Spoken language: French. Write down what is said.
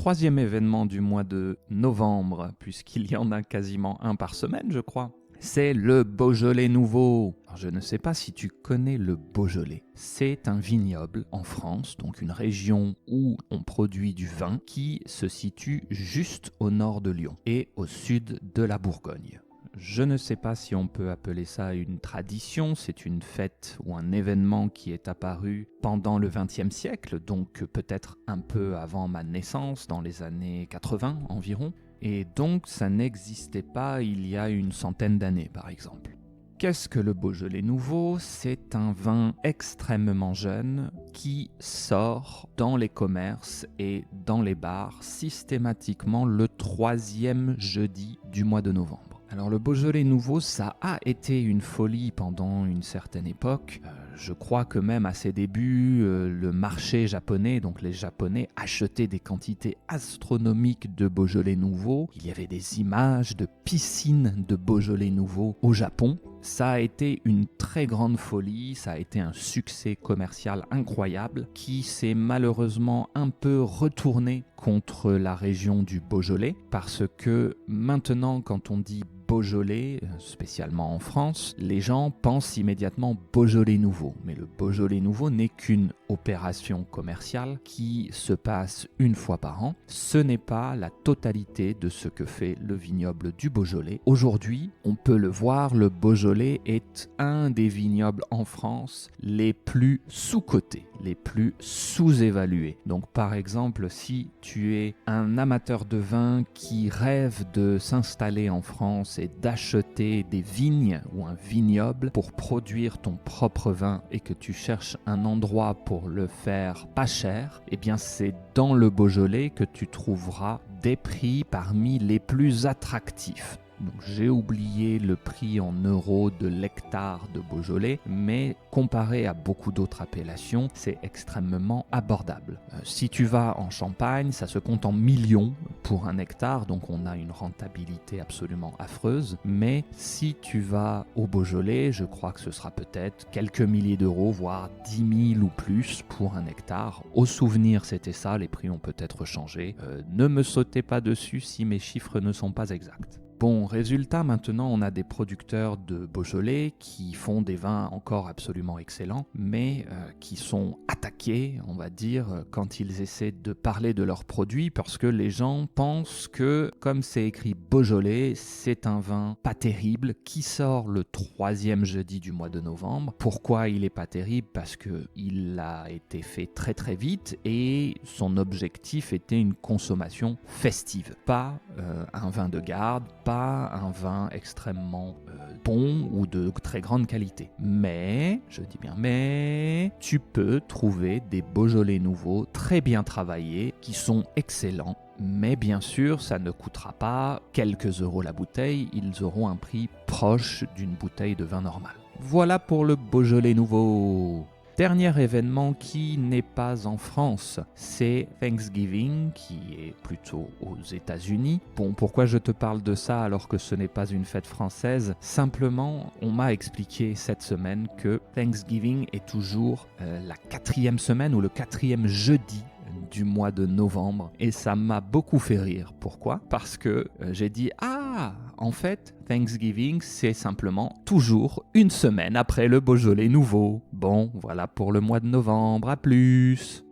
troisième événement du mois de novembre, puisqu'il y en a quasiment un par semaine, je crois. C'est le Beaujolais nouveau. Alors, je ne sais pas si tu connais le Beaujolais. C'est un vignoble en France, donc une région où on produit du vin qui se situe juste au nord de Lyon et au sud de la Bourgogne. Je ne sais pas si on peut appeler ça une tradition, c'est une fête ou un événement qui est apparu pendant le XXe siècle, donc peut-être un peu avant ma naissance, dans les années 80 environ. Et donc ça n'existait pas il y a une centaine d'années par exemple. Qu'est-ce que le Beaujolais nouveau ? C'est un vin extrêmement jeune qui sort dans les commerces et dans les bars systématiquement le troisième jeudi du mois de novembre. Alors le Beaujolais nouveau, ça a été une folie pendant une certaine époque. Je crois que même à ses débuts, le marché japonais, donc les Japonais, achetaient des quantités astronomiques de Beaujolais nouveau. Il y avait des images de piscines de Beaujolais nouveau au Japon. Ça a été une très grande folie, ça a été un succès commercial incroyable qui s'est malheureusement un peu retourné contre la région du Beaujolais parce que maintenant quand on dit Beaujolais, spécialement en France, les gens pensent immédiatement Beaujolais nouveau. Mais le Beaujolais nouveau n'est qu'une opération commerciale qui se passe une fois par an. Ce n'est pas la totalité de ce que fait le vignoble du Beaujolais. Aujourd'hui, on peut le voir, le Beaujolais est un des vignobles en France les plus sous-cotés, les plus sous-évalués. Donc par exemple, si tu es un amateur de vin qui rêve de s'installer en France et d'acheter des vignes ou un vignoble pour produire ton propre vin et que tu cherches un endroit pour le faire pas cher, eh bien c'est dans le Beaujolais que tu trouveras des prix parmi les plus attractifs. Donc, j'ai oublié le prix en euros de l'hectare de Beaujolais, mais comparé à beaucoup d'autres appellations, c'est extrêmement abordable. Si tu vas en Champagne, ça se compte en millions pour un hectare, donc on a une rentabilité absolument affreuse. Mais si tu vas au Beaujolais, je crois que ce sera peut-être quelques milliers d'euros, voire 10 000 ou plus pour un hectare. Au souvenir, c'était ça, les prix ont peut-être changé. Ne me sautez pas dessus si mes chiffres ne sont pas exacts. Bon, résultat, maintenant on a des producteurs de Beaujolais qui font des vins encore absolument excellents, mais qui sont attaqués, on va dire, quand ils essaient de parler de leurs produits, parce que les gens pensent que, comme c'est écrit Beaujolais, c'est un vin pas terrible qui sort le troisième jeudi du mois de novembre. Pourquoi il est pas terrible ? Parce qu'il a été fait très très vite et son objectif était une consommation festive, pas un vin de garde, pas un vin extrêmement bon ou de très grande qualité. Mais, je dis bien mais, tu peux trouver des Beaujolais nouveaux très bien travaillés qui sont excellents. Mais bien sûr, ça ne coûtera pas quelques euros la bouteille, ils auront un prix proche d'une bouteille de vin normal. Voilà pour le Beaujolais nouveau. Dernier événement qui n'est pas en France, c'est Thanksgiving, qui est plutôt aux États-Unis. Bon, pourquoi je te parle de ça alors que ce n'est pas une fête française ? Simplement, on m'a expliqué cette semaine que Thanksgiving est toujours la 4e semaine ou le 4e jeudi du mois de novembre et ça m'a beaucoup fait rire. Pourquoi ? Parce que j'ai dit « Ah, en fait, Thanksgiving, c'est simplement toujours une semaine après le Beaujolais nouveau. » Bon, voilà pour le mois de novembre, à plus.